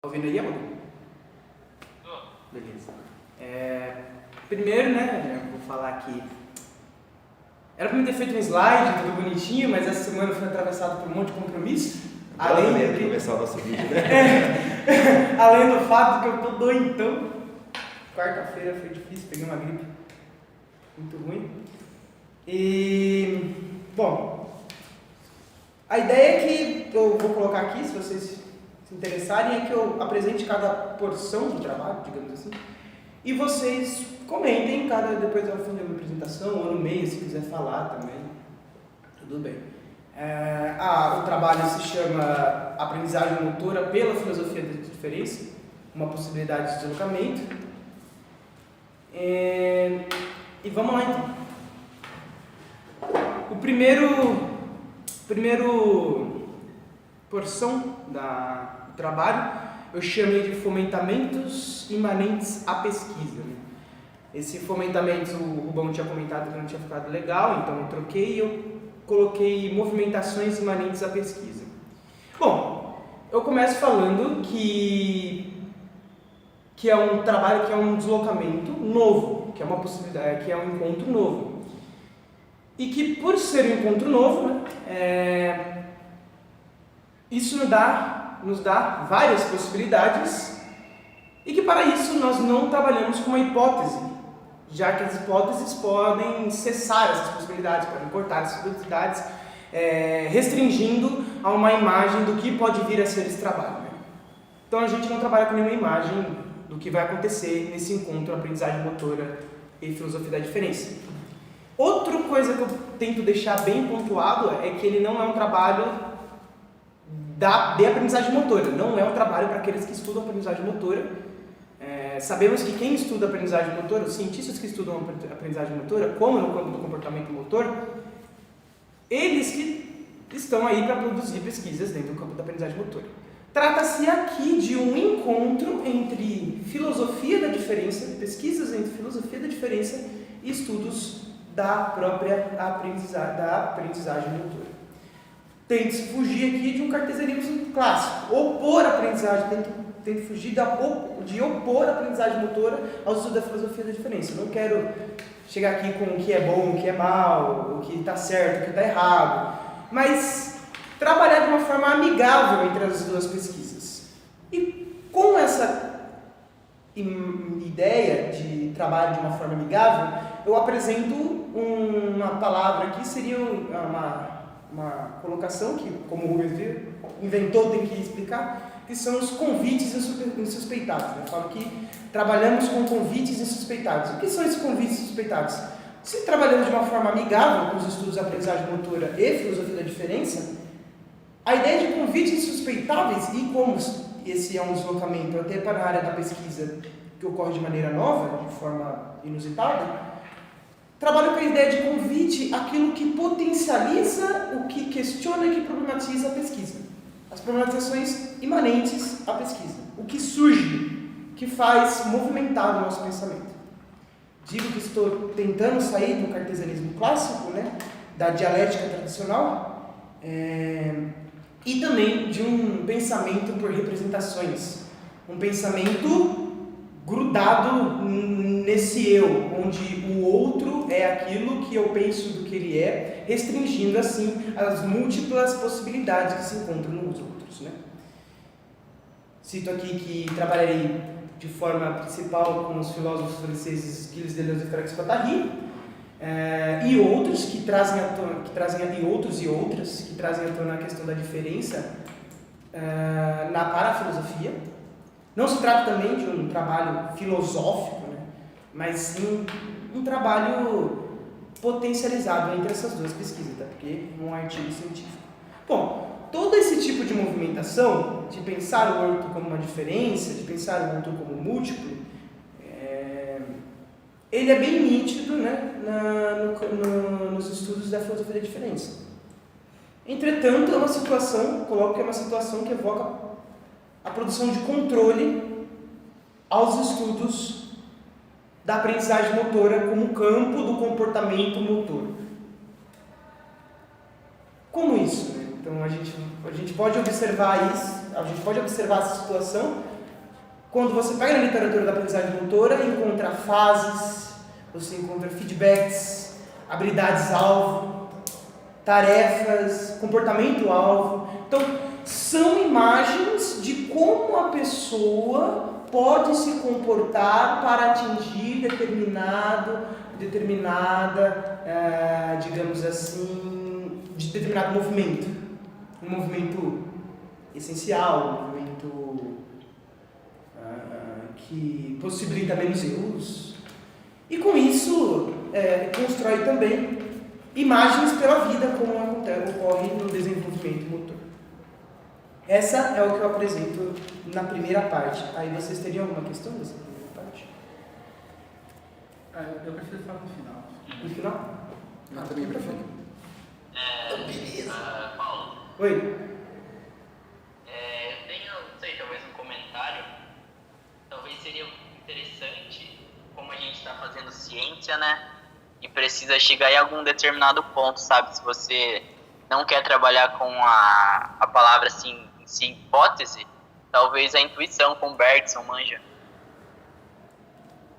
Ouvindo aí, amor? Beleza. Primeiro, né, eu vou falar aqui. Era pra mim ter feito um slide, tudo bonitinho, mas essa semana eu fui atravessado por um monte de compromisso. Além de começar o nosso vídeo, né? Além do fato que eu tô doentão. Quarta-feira foi difícil, peguei uma gripe muito ruim. E, bom, a ideia é que eu vou colocar aqui, se vocês se interessarem, é que eu apresente cada porção do trabalho, digamos assim, e vocês comentem depois ao fim da minha apresentação, ou no meio, se quiser falar também, tudo bem. O trabalho se chama Aprendizagem Motora pela Filosofia da Diferença, uma possibilidade de deslocamento. E vamos lá então. O primeiro porção do trabalho eu chamei de fomentamentos imanentes à pesquisa. Esse fomentamentos o Rubão tinha comentado que não tinha ficado legal, então eu troquei e eu coloquei movimentações imanentes à pesquisa. Bom, eu começo falando que é um trabalho que é um deslocamento novo, que é uma possibilidade, que é um encontro novo. E que por ser um encontro novo, né, isso nos dá várias possibilidades e que para isso nós não trabalhamos com uma hipótese, já que as hipóteses podem cessar essas possibilidades, podem cortar essas possibilidades, restringindo a uma imagem do que pode vir a ser esse trabalho. Né? Então a gente não trabalha com nenhuma imagem do que vai acontecer nesse encontro aprendizagem motora e filosofia da diferença. Outra coisa que eu tento deixar bem pontuado é que ele não é um trabalho de aprendizagem motora, não é um trabalho para aqueles que estudam aprendizagem motora. Sabemos que quem estuda aprendizagem motora, os cientistas que estudam aprendizagem motora, como no campo do comportamento motor, eles que estão aí para produzir pesquisas dentro do campo da aprendizagem motora. Trata-se aqui de um encontro entre filosofia da diferença, pesquisas entre filosofia da diferença e estudos da própria aprendizagem motora. Tente-se fugir aqui de um cartesianismo clássico, opor a aprendizagem, tente fugir de opor a aprendizagem motora ao estudo da filosofia da diferença. Eu não quero chegar aqui com o que é bom, o que é mal, o que está certo, o que está errado, mas trabalhar de uma forma amigável entre as duas pesquisas. E com essa ideia de trabalho de uma forma amigável, eu apresento uma palavra aqui, seria uma colocação que, como o Rubens inventou, tem que explicar, que são os convites insuspeitados. Eu falo que trabalhamos com convites insuspeitados. O que são esses convites insuspeitados? Se trabalhamos de uma forma amigável com os estudos de aprendizagem motora e filosofia da diferença, a ideia de convites insuspeitáveis, e como esse é um deslocamento até para a área da pesquisa que ocorre de maneira nova, de forma inusitada, trabalho com a ideia de convite aquilo que potencializa, o que questiona e que problematiza a pesquisa. As problematizações imanentes à pesquisa. O que surge, que faz movimentar o nosso pensamento. Digo que estou tentando sair do cartesianismo clássico, né, da dialética tradicional, e também de um pensamento por representações. Um pensamento grudado nesse eu, onde o outro é aquilo que eu penso do que ele é, restringindo assim as múltiplas possibilidades que se encontram nos outros. Né? Cito aqui que trabalharei de forma principal com os filósofos franceses Gilles Deleuze e Francis Guattari, e outros que trazem à tona, e outros e outras que trazem à tona a questão da diferença para a filosofia. Não se trata também de um trabalho filosófico, né? Mas sim um trabalho potencializado entre essas duas pesquisas, tá? Porque é um artigo científico. Bom, todo esse tipo de movimentação, de pensar o outro como uma diferença, de pensar o outro como múltiplo, ele é bem nítido, né, nos estudos da filosofia da diferença. Entretanto, é uma situação, coloco que é uma situação que evoca a produção de controle aos estudos da aprendizagem motora como campo do comportamento motor. Como isso? Então a gente pode observar isso, a gente pode observar essa situação quando você pega na literatura da aprendizagem motora e encontra fases, você encontra feedbacks, habilidades-alvo, tarefas, comportamento-alvo. Então, são imagens de como a pessoa pode se comportar para atingir digamos assim, de determinado movimento. Um movimento essencial, um movimento que possibilita menos erros. E com isso, constrói também imagens pela vida, como ocorre no desenvolvimento motor. Essa é o que eu apresento na primeira parte. Aí vocês teriam alguma questão dessa primeira parte? Eu prefiro falar no final. No final? Eu também prefiro. Beleza. Paulo. Oi. Eu tenho, não sei, talvez um comentário. Talvez seria interessante, como a gente está fazendo ciência, né? E precisa chegar em algum determinado ponto, sabe? Se você não quer trabalhar com a palavra assim, em si, hipótese, talvez a intuição com Bergson, manja.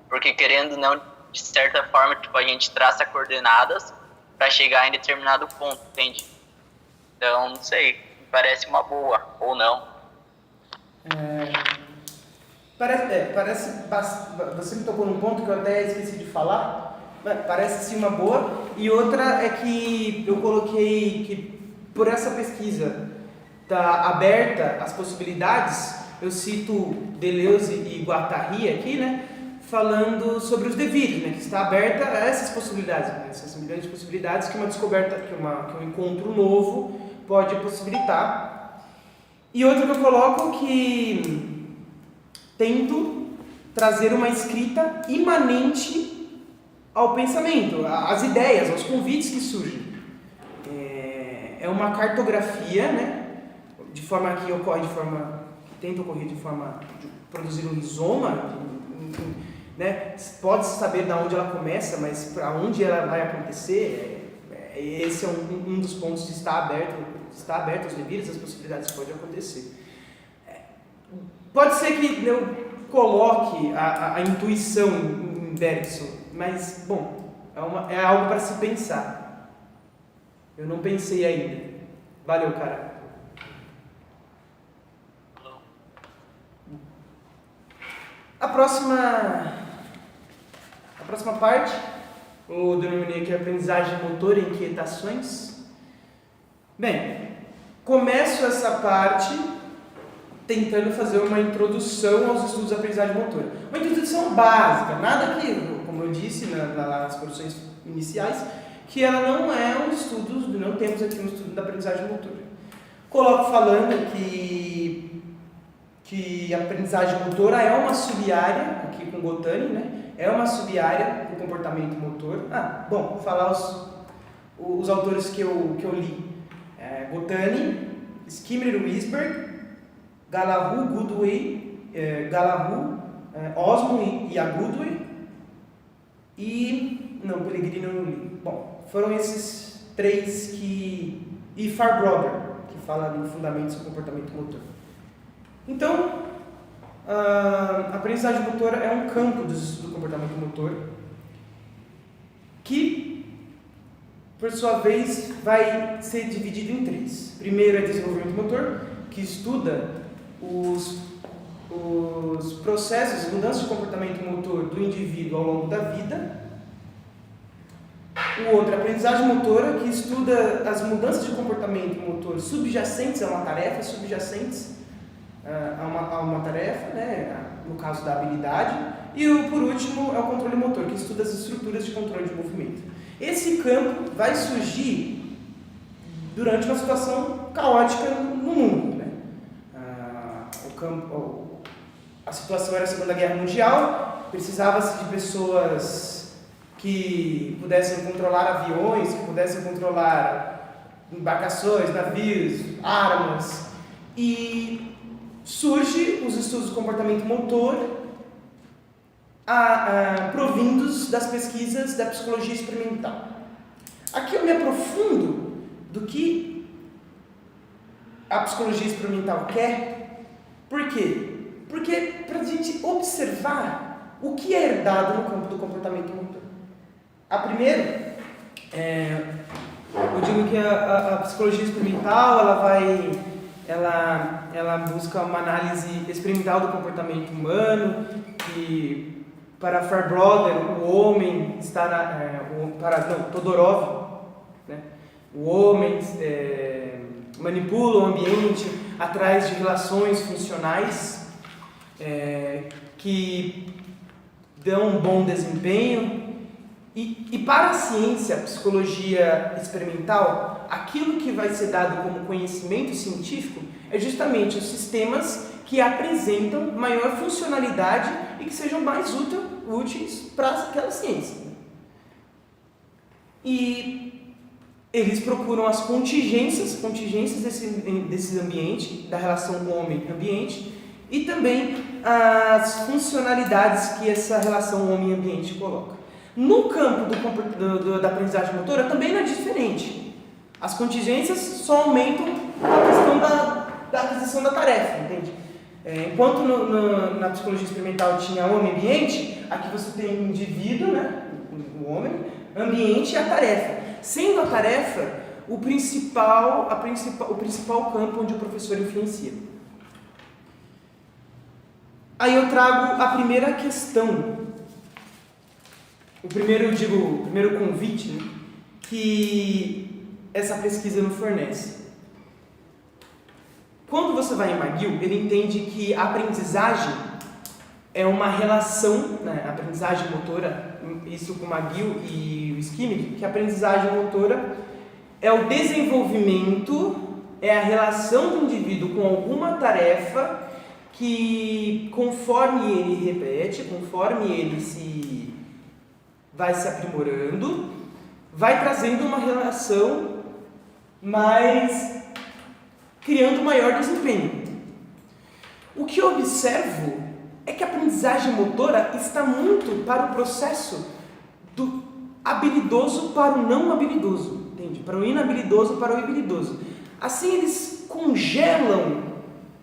Porque querendo ou não, de certa forma, tipo, a gente traça coordenadas para chegar em determinado ponto, entende? Então, não sei, me parece uma boa, ou não. Você me tocou num ponto que eu até esqueci de falar. Parece sim uma boa. E outra é que eu coloquei que por essa pesquisa tá aberta as possibilidades, eu cito Deleuze e Guattari aqui, né? Falando sobre os devires, né? Que está aberta a essas possibilidades, né? Essas milhões de possibilidades que uma descoberta, que um encontro novo pode possibilitar. E outra que eu coloco que tento trazer uma escrita imanente ao pensamento, às ideias, aos convites que surgem. É uma cartografia, né? De forma que tenta ocorrer de forma de produzir um rizoma, né? Pode-se saber de onde ela começa, mas para onde ela vai acontecer, esse é um dos pontos de estar aberto aos devires, as possibilidades que podem acontecer. Pode ser que eu coloque a intuição em Bergson, mas, bom, é algo para se pensar. Eu não pensei ainda. Valeu, cara. A próxima parte, eu denominei aqui aprendizagem motora e inquietações. Bem, começo essa parte tentando fazer uma introdução aos estudos de aprendizagem motora. Uma introdução básica, nada que, como eu disse nas produções iniciais, que ela não é um estudo, não temos aqui um estudo da aprendizagem motora. Coloco falando que a aprendizagem motora é uma sub-área, aqui com Gottani, né? É uma sub-área do comportamento motor. Bom, falar os autores que eu li. Gottani, Skinner, Wisberg, Galahu, Goodway, Osmo e Agudway Pellegrini eu não li. Bom, foram esses três e Farbrother, que fala no Fundamentos do Comportamento Motor. Então, a aprendizagem motora é um campo do comportamento motor que, por sua vez, vai ser dividido em três. Primeiro é desenvolvimento motor, que estuda os processos, mudanças de comportamento motor do indivíduo ao longo da vida. O outro é aprendizagem motora, que estuda as mudanças de comportamento motor subjacentes a uma tarefa, a uma tarefa, né? No caso da habilidade. E por último é o controle motor, que estuda as estruturas de controle de movimento. Esse campo vai surgir durante uma situação caótica no mundo, né? A situação era a Segunda Guerra Mundial, precisava-se de pessoas que pudessem controlar aviões, que pudessem controlar embarcações, navios, armas, e surge os estudos do comportamento motor provindos das pesquisas da psicologia experimental. Aqui eu me aprofundo do que a psicologia experimental quer? Por quê? Porque para a gente observar o que é herdado no campo do comportamento motor. A primeira, eu digo que a psicologia experimental ela busca uma análise experimental do comportamento humano, que para Fairbrother o homem está Todorov, né? O homem manipula o ambiente atrás de relações funcionais que dão um bom desempenho. E para a ciência, a psicologia experimental, aquilo que vai ser dado como conhecimento científico é justamente os sistemas que apresentam maior funcionalidade e que sejam mais úteis para aquela ciência. E eles procuram as contingências desse ambiente, da relação homem-ambiente, e também as funcionalidades que essa relação homem-ambiente coloca. No campo da aprendizagem motora também não é diferente. As contingências só aumentam a questão da aquisição da tarefa, entende? Enquanto na psicologia experimental tinha homem-ambiente, aqui você tem o indivíduo, né, o homem, ambiente e a tarefa. Sendo a tarefa o principal campo onde o professor influencia. Aí eu trago a primeira questão. O primeiro convite, né, que essa pesquisa nos fornece. Quando você vai em McGill, ele entende que a aprendizagem é uma relação, né, a aprendizagem motora, isso com McGill e o Skinner, que a aprendizagem motora é o desenvolvimento, é a relação do indivíduo com alguma tarefa que, conforme ele repete, conforme ele vai se aprimorando, vai trazendo uma relação criando maior desempenho. O que eu observo é que a aprendizagem motora está muito para o processo do habilidoso para o não habilidoso, entende? Para o inabilidoso para o habilidoso. Assim eles congelam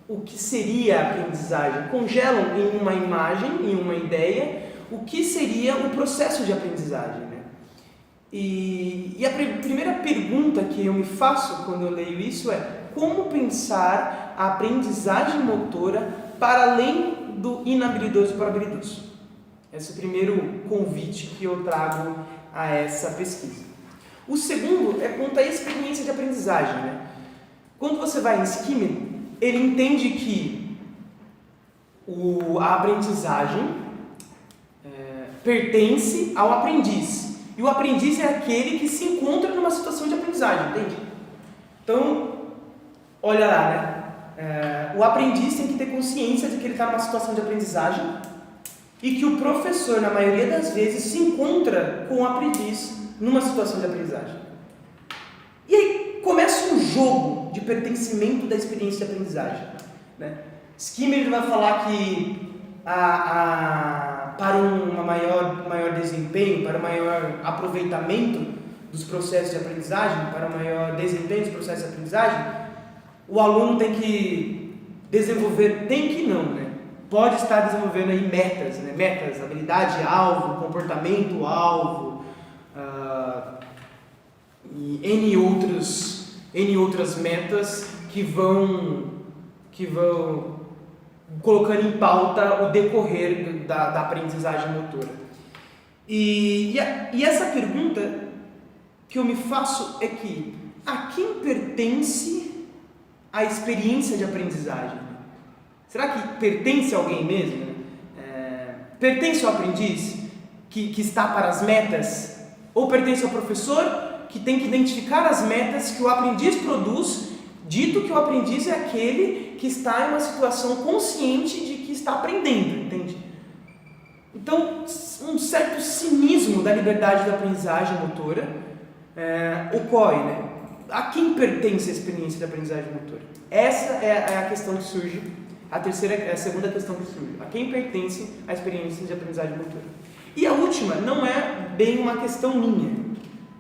o que seria a aprendizagem, congelam em uma imagem, em uma ideia, o que seria o processo de aprendizagem, né? E a primeira pergunta que eu me faço quando eu leio isso é: como pensar a aprendizagem motora para além do inabilidoso para o habilidoso? Esse é o primeiro convite que eu trago a essa pesquisa. O segundo é quanto à experiência de aprendizagem, né? Quando você vai em Skinner, ele entende que a aprendizagem pertence ao aprendiz. E o aprendiz é aquele que se encontra numa situação de aprendizagem, entende? Então, olha lá, né? O aprendiz tem que ter consciência de que ele está numa situação de aprendizagem e que o professor, na maioria das vezes, se encontra com o aprendiz numa situação de aprendizagem. E aí começa um jogo de pertencimento da experiência de aprendizagem, né? Skinner vai falar que para um maior desempenho, para um maior aproveitamento dos processos de aprendizagem, para um maior desempenho dos processos de aprendizagem, o aluno tem que desenvolver, pode estar desenvolvendo aí metas, né? Metas, habilidade-alvo, comportamento-alvo, e N outras metas que vão colocando em pauta o decorrer da aprendizagem motora. E essa pergunta que eu me faço é que a quem pertence a experiência de aprendizagem? Será que pertence a alguém mesmo? Pertence ao aprendiz que está para as metas? Ou pertence ao professor que tem que identificar as metas que o aprendiz produz, dito que o aprendiz é aquele que está em uma situação consciente de que está aprendendo, entende? Então, um certo cinismo da liberdade da aprendizagem motora ocorre, né? A quem pertence a experiência de aprendizagem motora? Essa é a questão que surge, a segunda questão que surge. A quem pertence a experiência de aprendizagem motora? E a última não é bem uma questão minha,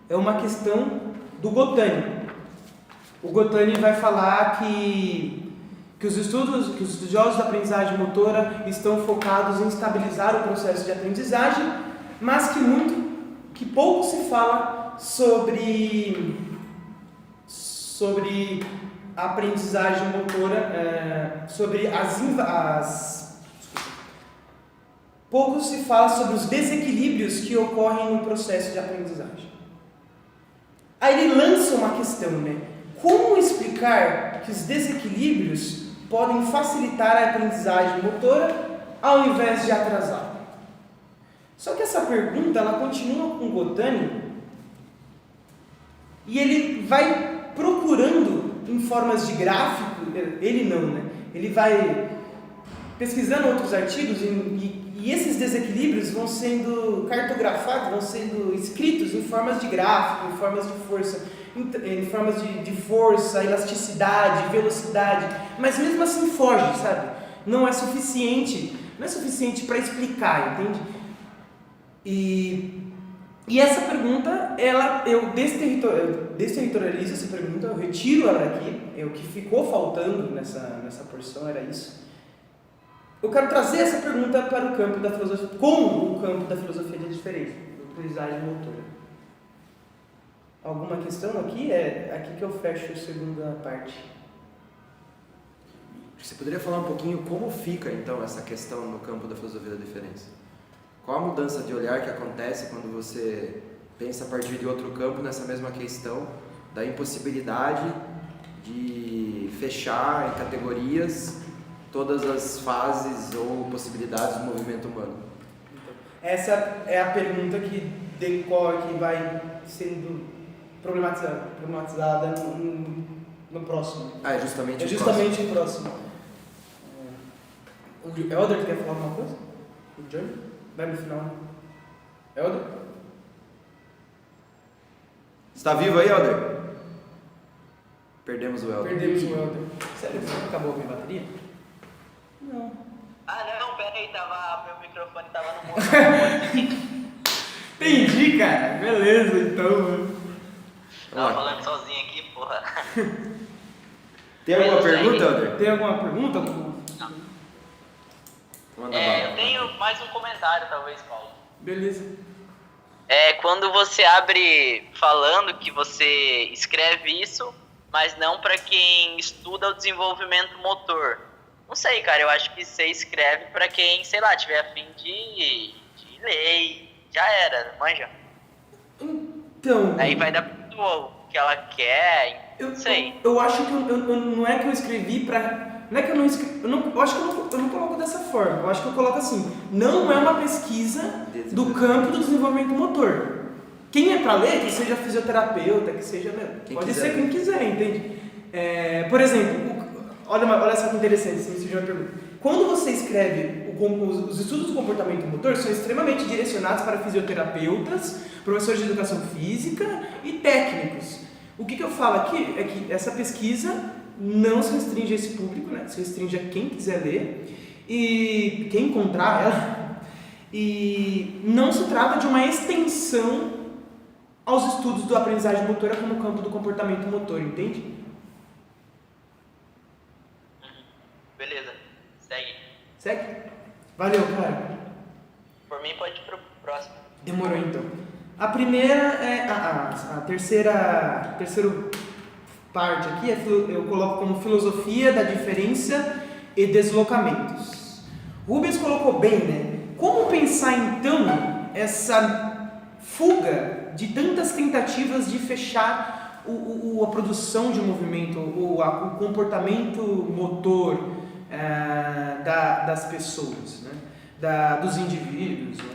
é uma questão do Gotani. O Gottani vai falar que os estudiosos da aprendizagem motora estão focados em estabilizar o processo de aprendizagem, mas que pouco se fala sobre a aprendizagem motora, pouco se fala sobre os desequilíbrios que ocorrem no processo de aprendizagem. Aí ele lança uma questão, né? Como explicar que os desequilíbrios podem facilitar a aprendizagem motora ao invés de atrasá-la? Só que essa pergunta, ela continua com o Gottani e ele vai procurando em formas de gráfico, ele não, né? Ele vai pesquisando outros artigos e esses desequilíbrios vão sendo cartografados, vão sendo escritos em formas de gráfico, em formas de força, em formas de força, elasticidade, velocidade, mas mesmo assim foge, sabe? Não é suficiente para explicar, entende? E essa pergunta, eu desterritorializo essa pergunta, eu retiro ela daqui, o que ficou faltando nessa porção era isso. Eu quero trazer essa pergunta para o campo da filosofia, com o campo da filosofia da diferença, da aprendizagem motora. Alguma questão aqui? É aqui que eu fecho a segunda parte. Você poderia falar um pouquinho como fica, então, essa questão no campo da filosofia da diferença? Qual a mudança de olhar que acontece quando você pensa a partir de outro campo nessa mesma questão da impossibilidade de fechar em categorias todas as fases ou possibilidades do movimento humano? Então, essa é a pergunta que decorre, que vai sendo problematizada no próximo. É justamente o próximo. O Helder quer falar alguma coisa? O Johnny? Vai no final. Helder? Está vivo aí, Helder? Perdemos o Helder. Sério, acabou a minha bateria? Não. Ah, não, peraí, meu microfone tava no mundo. Entendi, cara. Beleza, então, mano. Tava falando sozinho aqui, porra. Tem alguma pergunta, Helder? Tem alguma pergunta? Eu tenho mais um comentário, talvez, Paulo. Beleza. Quando você abre falando que você escreve isso, mas não para quem estuda o desenvolvimento motor. Não sei, cara, eu acho que você escreve para quem, sei lá, tiver a fim de ler e já era, manja. Então... Aí vai dar pro que ela quer, não sei. Eu acho que não é que eu escrevi pra... Não é que eu não escrevi... Eu acho que eu não coloco dessa forma. Eu acho que eu coloco assim, não é uma pesquisa do campo do desenvolvimento motor. Quem é pra ler, que seja fisioterapeuta, que seja... Pode ser quem quiser, entende? Por exemplo... Olha só que interessante, se me surgiu uma pergunta. Quando você escreve os estudos do comportamento motor, são extremamente direcionados para fisioterapeutas, professores de educação física e técnicos. O que eu falo aqui é que essa pesquisa não se restringe a esse público, né? Se restringe a quem quiser ler e quem encontrar ela. E não se trata de uma extensão aos estudos da aprendizagem motora como campo do comportamento motor, entende? Beleza, Segue? Valeu, cara. Por mim pode ir pro próximo. Demorou então. A primeira é a terceira parte aqui, eu coloco como filosofia da diferença e deslocamentos. Rubens colocou bem, né? Como pensar então essa fuga de tantas tentativas de fechar a produção de movimento, o comportamento motor das pessoas, né? Dos indivíduos, né?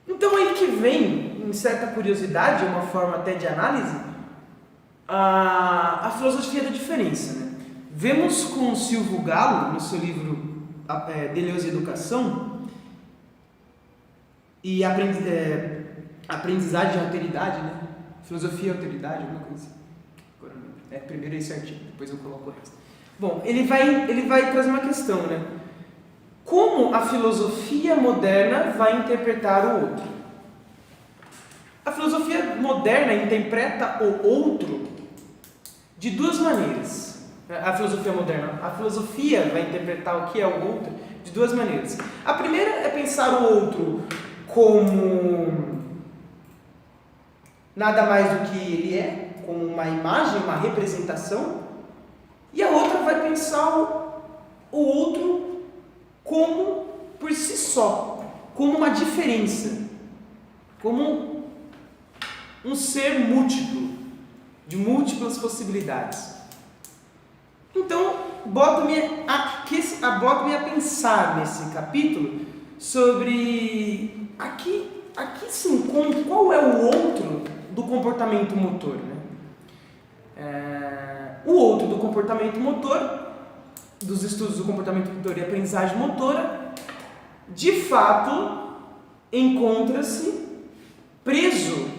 Então aí que vem, em certa curiosidade, uma forma até de análise, a filosofia da diferença, né? Vemos com Silvio Gallo, no seu livro Deleuze e Educação, e aprendizagem e alteridade, né? Filosofia e alteridade, alguma coisa assim. Agora não lembro. Primeiro esse artigo, depois eu coloco o resto. Bom, ele vai trazer uma questão, né? Como a filosofia moderna vai interpretar o outro? A filosofia moderna interpreta o outro de duas maneiras. A filosofia moderna. A filosofia vai interpretar o que é o outro de duas maneiras. A primeira é pensar o outro como nada mais do que ele é, como uma imagem, uma representação. E a outra vai pensar o outro como por si só, como uma diferença, como um ser múltiplo, de múltiplas possibilidades. Então, boto-me a pensar nesse capítulo sobre aqui se encontra qual é o outro do comportamento motor, né? O outro do comportamento motor, dos estudos do comportamento motor e aprendizagem motora, de fato encontra-se preso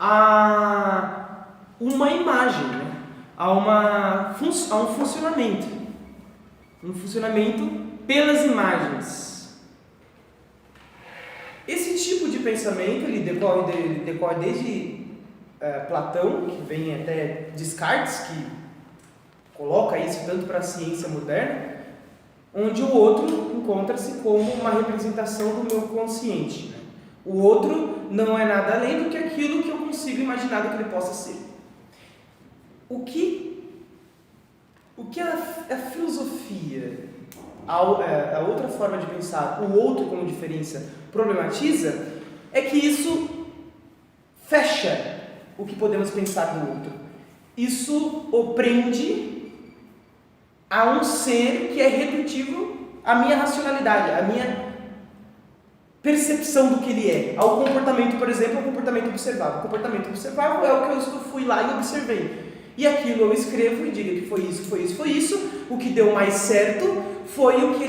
a uma imagem, né? a um funcionamento. Um funcionamento pelas imagens. Esse tipo de pensamento ele decorre desde Platão, que vem até Descartes, que coloca isso tanto para a ciência moderna, onde o outro encontra-se como uma representação do meu consciente, né? O outro não é nada além do que aquilo que eu consigo imaginar do que ele possa ser. O que a filosofia, a outra forma de pensar o outro como diferença problematiza, é que isso fecha o que podemos pensar do outro. Isso o prende a um ser que é redutível à minha racionalidade, à minha percepção do que ele é, ao comportamento, por exemplo, ao comportamento observável. O comportamento observável é o que eu fui lá e observei. E aquilo eu escrevo e digo que foi isso, foi isso, foi isso. O que deu mais certo foi o que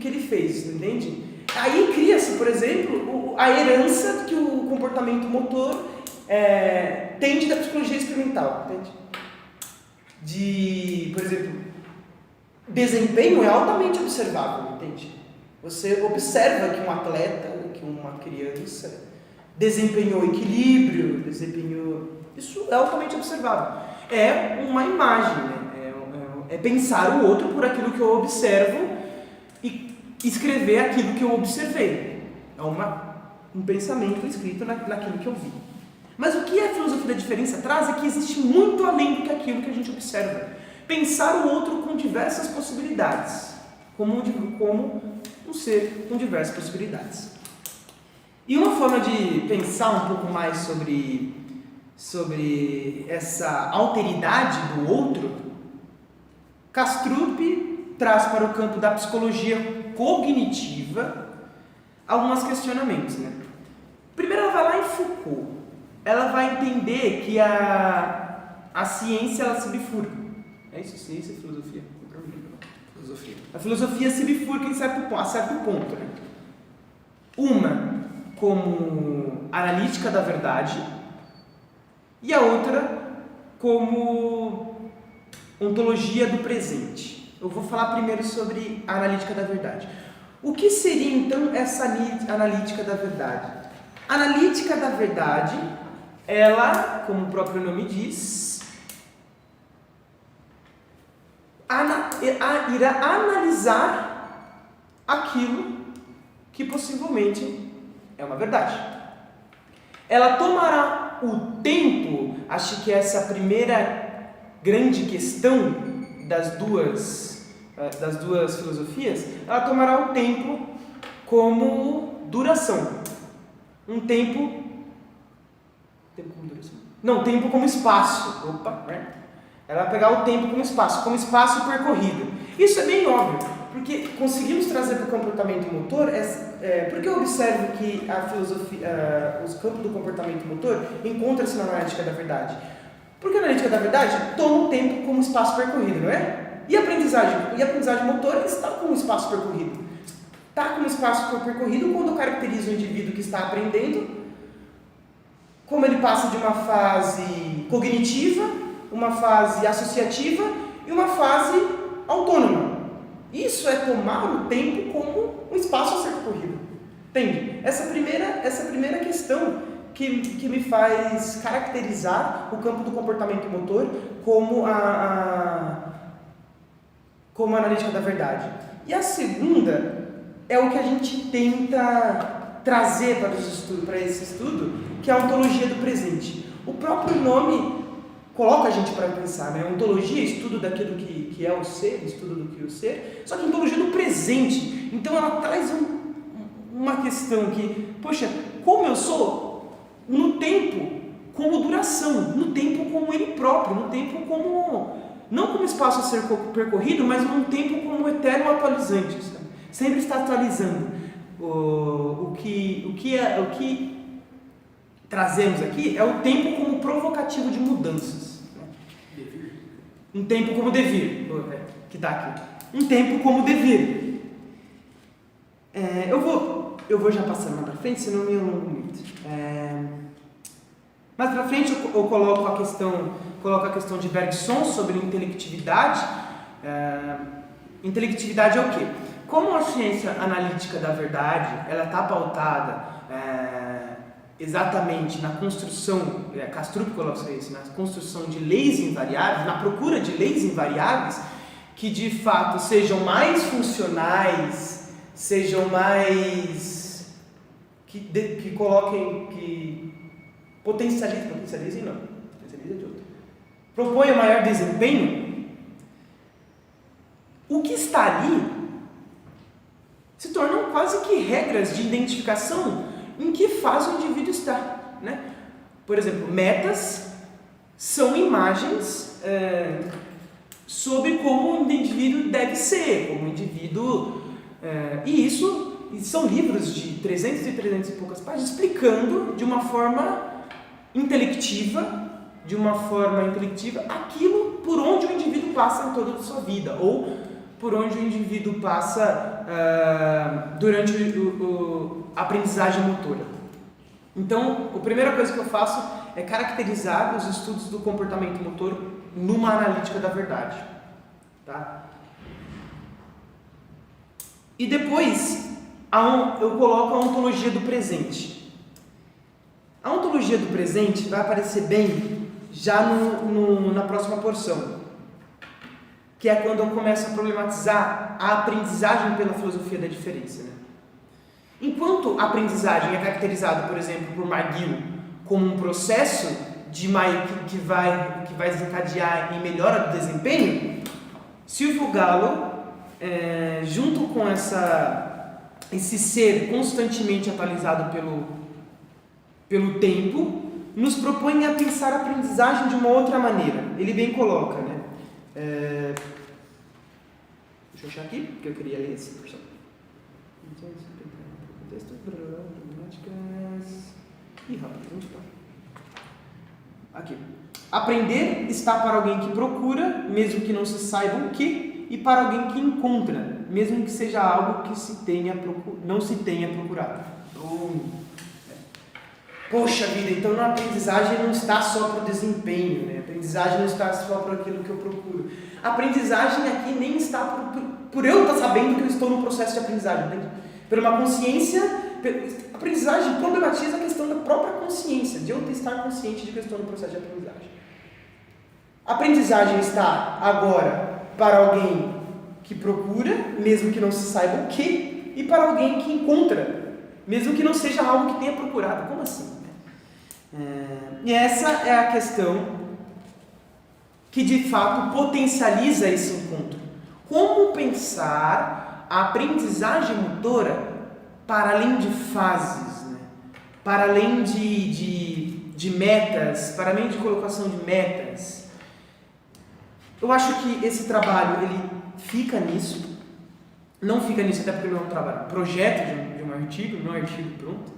ele fez, entende? Aí cria-se, por exemplo, a herança que o comportamento motor tem da psicologia experimental, entende? Por exemplo, desempenho é altamente observável, entende? Você observa que um atleta, que uma criança desempenhou equilíbrio, isso é altamente observável. É uma imagem, né? É pensar o outro por aquilo que eu observo e escrever aquilo que eu observei. É um pensamento escrito naquilo que eu vi. Mas o que a filosofia da diferença traz é que existe muito além do que aquilo que a gente observa. Pensar o outro com diversas possibilidades, como um ser com diversas possibilidades. E uma forma de pensar um pouco mais sobre essa alteridade do outro, Kastrup traz para o campo da psicologia cognitiva alguns questionamentos, né? Primeiro ela vai lá em Foucault. Ela vai entender que a ciência ela se bifurca. É isso? Ciência e filosofia? Filosofia. A filosofia se bifurca a certo ponto, né? Uma como analítica da verdade e a outra como ontologia do presente. Eu vou falar primeiro sobre a analítica da verdade. O que seria então essa analítica da verdade? A analítica da verdade, ela, como o próprio nome diz, irá analisar aquilo que possivelmente é uma verdade. Ela tomará o tempo, acho que essa é a primeira grande questão das duas filosofias, ela tomará o tempo como duração. Um tempo como duração? Não, tempo como espaço. Ela vai pegar o tempo como espaço percorrido. Isso é bem óbvio, porque conseguimos trazer para o comportamento motor, porque eu observo que a filosofia, os campos do comportamento motor encontram-se na analítica da verdade. Porque a analítica da verdade toma o tempo como espaço percorrido, não é? E a aprendizagem motor está com o espaço percorrido. Está com o espaço percorrido quando caracteriza o indivíduo que está aprendendo, como ele passa de uma fase cognitiva, uma fase associativa e uma fase autônoma. Isso é tomar o tempo como um espaço a ser percorrido. Entende? Essa primeira questão que me faz caracterizar o campo do comportamento motor como como a analítica da verdade. E a segunda é o que a gente tenta trazer para esse estudo, que é a ontologia do presente. O próprio nome coloca a gente para pensar, né? Ontologia, estudo daquilo que é o ser, estudo do que é o ser, só que ontologia do presente. Então ela traz uma questão que, poxa, como eu sou no tempo como duração, no tempo como ele próprio, no tempo como, não como espaço a ser percorrido, mas num tempo como eterno atualizante, sabe? Sempre está atualizando. O que trazemos aqui é o tempo como provocativo de mudanças. Né? Um tempo como devir, que está aqui. Um tempo como devir. Eu vou já passando lá para frente, senão me alongo muito. Mais para frente eu coloco a questão de Bergson sobre intelectividade. Intelectividade é o quê? Como a ciência analítica da verdade, ela está pautada exatamente na construção, Kastrup coloca isso, na construção de leis invariáveis, na procura de leis invariáveis que de fato sejam mais funcionais, sejam mais que coloquem, que potencializem não, potencializa de outro, proponham maior desempenho. O que está ali se tornam quase que regras de identificação em que fase o indivíduo está, né? Por exemplo, metas são imagens sobre como o indivíduo deve ser, como o indivíduo... e são livros de 300 e poucas páginas explicando de uma forma intelectiva aquilo por onde o indivíduo passa em toda a sua vida, ou por onde o indivíduo passa durante a aprendizagem motora. Então, a primeira coisa que eu faço é caracterizar os estudos do comportamento motor numa analítica da verdade. Tá? E depois, eu coloco a ontologia do presente. A ontologia do presente vai aparecer bem já na próxima porção, que é quando eu começo a problematizar a aprendizagem pela filosofia da diferença. Né? Enquanto a aprendizagem é caracterizada, por exemplo, por McGill como um processo que vai desencadear em melhora do desempenho, Silvio Gallo, junto com esse ser constantemente atualizado pelo tempo, nos propõe a pensar a aprendizagem de uma outra maneira. Ele bem coloca, né? Deixa eu achar aqui, porque eu queria ler esse porção. Texto, problemáticas... rápido, onde está? Aqui. Aprender está para alguém que procura, mesmo que não se saiba o que, e para alguém que encontra, mesmo que seja algo que não se tenha procurado. Poxa vida, então a aprendizagem não está só para o desempenho, né? A aprendizagem não está só para aquilo que eu procuro. A aprendizagem aqui nem está por eu estar sabendo que eu estou no processo de aprendizagem, entende? Por uma consciência, a aprendizagem problematiza a questão da própria consciência, de eu estar consciente de que eu estou no processo de aprendizagem. A aprendizagem está agora para alguém que procura, mesmo que não se saiba o que, e para alguém que encontra, mesmo que não seja algo que tenha procurado. Como assim? E essa é a questão que de fato potencializa esse encontro. Como pensar a aprendizagem motora para além de fases, né? Para além de metas, para além de colocação de metas. Eu acho que esse trabalho ele fica nisso, não fica nisso até porque não é um trabalho, projeto de um artigo, não é um artigo pronto.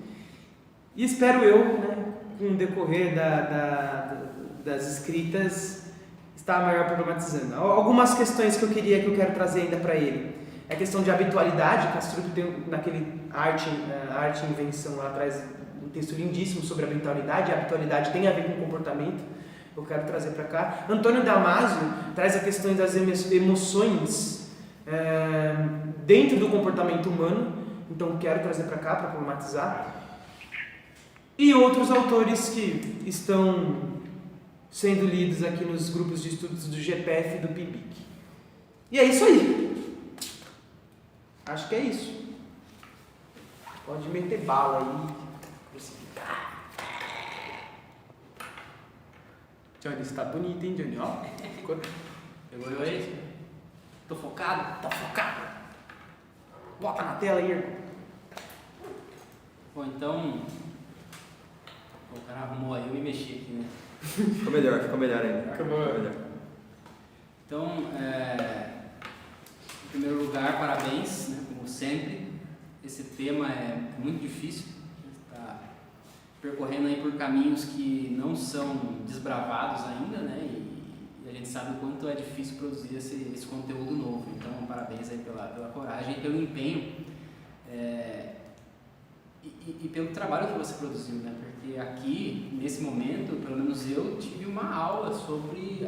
E espero eu, né, com o decorrer das escritas, estar maior problematizando. Algumas questões que eu quero trazer ainda para ele. A questão de habitualidade, Kastrup tem naquele arte e invenção lá atrás um texto lindíssimo sobre habitualidade. A habitualidade tem a ver com comportamento, eu quero trazer para cá. Antônio Damasio traz a questão das emoções dentro do comportamento humano, então quero trazer para cá para problematizar. e outros autores que estão sendo lidos aqui nos grupos de estudos do GPF e do PIBIC. E é isso aí. Acho que é isso. Pode meter bala aí, crucificar. Johnny, você tá bonito, hein, Johnny? Ó, Pegou aí? Tô focado? tá focado. Bota na tela aí, irmão. Bom, então... O cara arrumou aí, eu me mexi aqui, né? Ficou melhor ainda. Ficou melhor. Então, em primeiro lugar, parabéns, né, como sempre. Esse tema é muito difícil. A gente está percorrendo aí por caminhos que não são desbravados ainda, né? E a gente sabe o quanto é difícil produzir esse conteúdo novo. Então, parabéns aí pela coragem e pelo empenho. E pelo trabalho que você produziu, né? Porque aqui, nesse momento, pelo menos eu tive uma aula sobre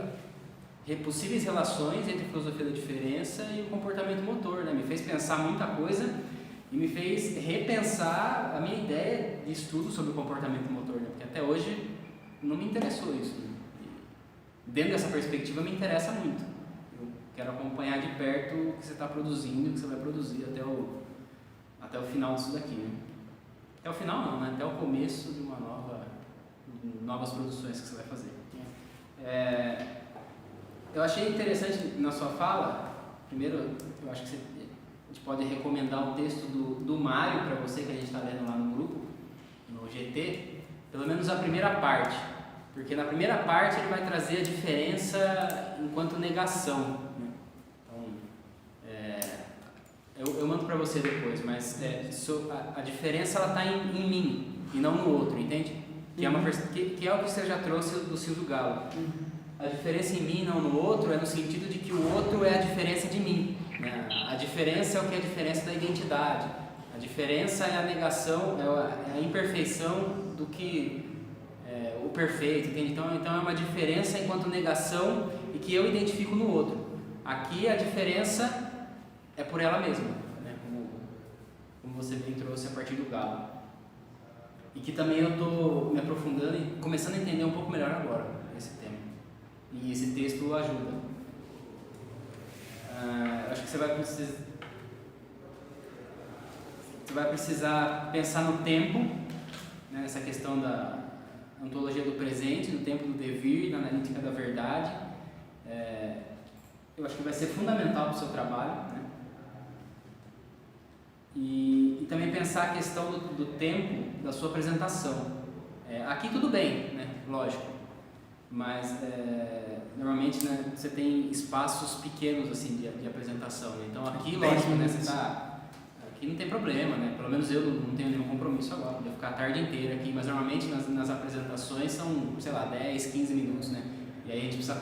possíveis relações entre a filosofia da diferença e o comportamento motor, né? Me fez pensar muita coisa e me fez repensar a minha ideia de estudo sobre o comportamento motor, né? Porque até hoje não me interessou isso, né? E dentro dessa perspectiva me interessa muito. Eu quero acompanhar de perto o que você está produzindo e o que você vai produzir até o final disso daqui, né? Até o final não, né? Até o começo de novas produções que você vai fazer. Eu achei interessante na sua fala, primeiro, eu acho que a gente pode recomendar um texto do Mário para você, que a gente está lendo lá no grupo, no GT, pelo menos a primeira parte, porque na primeira parte ele vai trazer a diferença enquanto negação, né? Então, eu mando para você depois, mas a diferença ela está em mim e não no outro, entende? Que é o que você já trouxe do Silvio Galo. A diferença em mim e não no outro é no sentido de que o outro é a diferença de mim, né? A diferença é o que é a diferença da identidade. A diferença é a negação, é a imperfeição do que o perfeito, entende? Então é uma diferença enquanto negação e que eu identifico no outro. Aqui a diferença é por ela mesma, né? Como você bem trouxe a partir do Galo. E que também eu estou me aprofundando e começando a entender um pouco melhor agora esse tema. E esse texto ajuda. Acho que você vai precisar pensar no tempo, né, nessa questão da ontologia do presente, no tempo do devir, na analítica da verdade. Eu acho que vai ser fundamental para o seu trabalho, né? E também pensar a questão do tempo da sua apresentação. Aqui tudo bem, né? Lógico, mas normalmente, né, você tem espaços pequenos assim de apresentação, né? Então aqui, lógico, né, aqui não tem problema, né? Pelo menos eu não tenho nenhum compromisso agora, podia ficar a tarde inteira aqui, mas normalmente nas apresentações são, sei lá, 10, 15 minutos, né? E aí a gente precisa